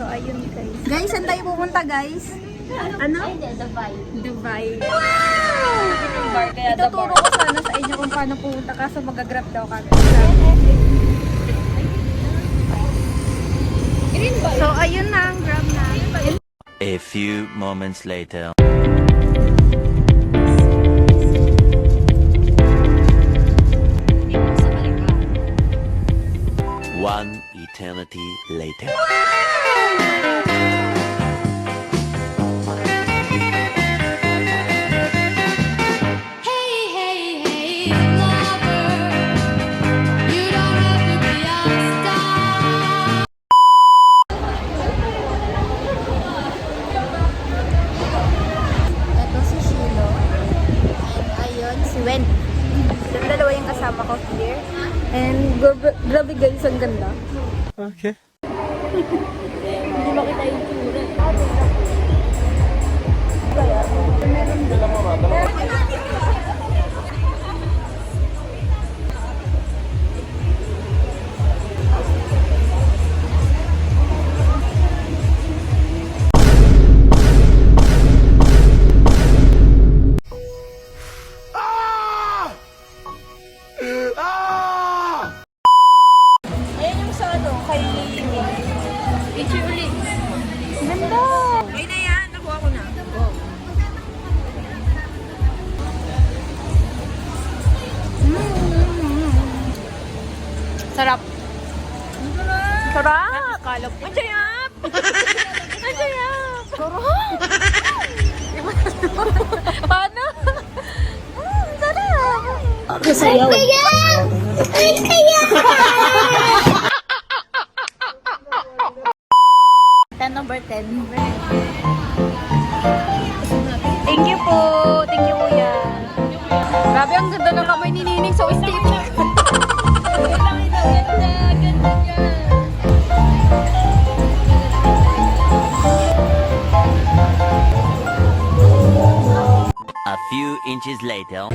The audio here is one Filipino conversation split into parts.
So, ayun guys. Guys, saan tayo pupunta guys? Ano? Dubai. Dubai. Wow! Ituturo ko sana sa inyo kung paano pupunta kaso mag-grab daw kami. So, ayun na ang grab na. A few moments later. One eternity later. Ito si Shilo. And ayun, si Wen. Yung dalawa yung kasama ko here. And grabe guys, ang ganda. Okay. Hindi makita yung tsura. Ayan yung sa ano, kay Ichi ulit. Ganda! Ayun na yan, nakuha ko na. Oh. Sarap. Sarap! Kalap. Ang sayap! Ang sayap! Sarap! Paano? Sarap! Kasayaw. Ay, kaya! Number 10. Thank you po. Thank you, kuya. Grabe, ang ganda ng kamay ni Nining. So aesthetic. A few inches later.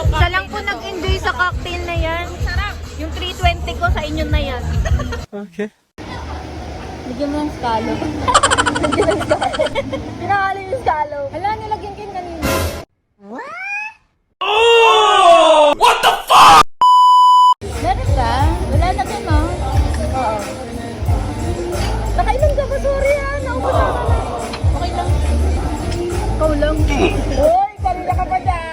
Siya lang po nag-enjoy sa cocktail na yan. Sarap. Yung 320 ko sa inyo na yan. Okay. Bigyan mo ng scalo. Bigyan ng scalo. Pinakali yung scalo. Hala, nilagyan kayo kanina. Oh! What the fuck? Meron ka? Wala na ka, no? Oo. Nakailan ka ba? Sorry ha. Naubos ka na. Okay lang. Ikaw lang. Hoy, kanina ka pa dyan.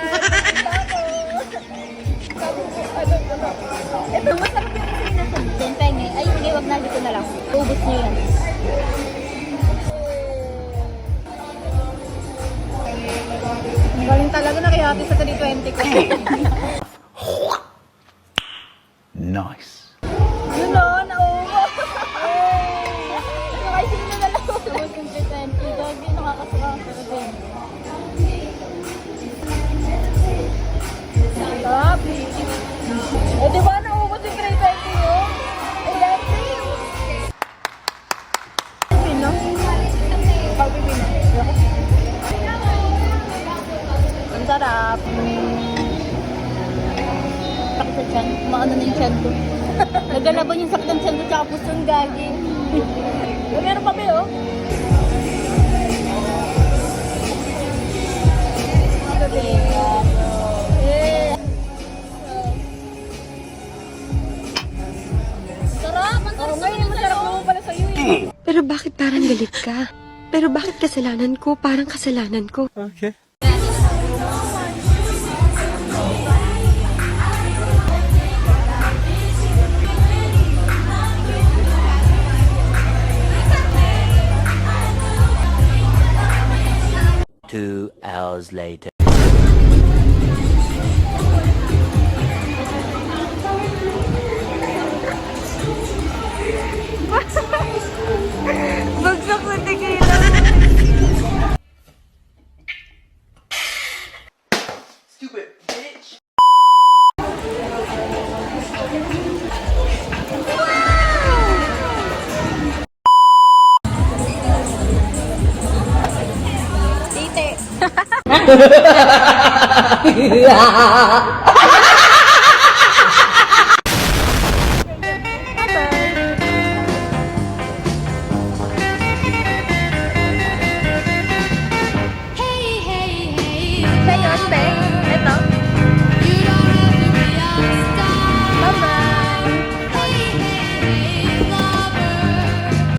Ito, masarap yung kasi nasa dentenge. Ay, hindi, wag na. Dito na lang. Ubus niyo yan. Ang galing talaga na kaya sa 320 ko. Nice. Yun o, naubos. Kaya sino na lang. Ubus yung 320. Gagi, nakakasuka. Sarap. Eh, di ba naubos yung 320 yun? Eh, dati. Pino? Pag pino. Ang sarap. Sakit sa tiyan. Maano na yung tiyan ko. Nagalaban yung sakit ng tiyan ko tsaka puso ng gagi. Meron pa ba yun? Sarap! Ang sarap ngayon. Masarap naman pala sa'yo eh. Pero bakit parang galit ka? Pero bakit kasalanan ko? Parang kasalanan ko. Okay. Two hours later. Bagsak na tequila. Stupid bitch. puti.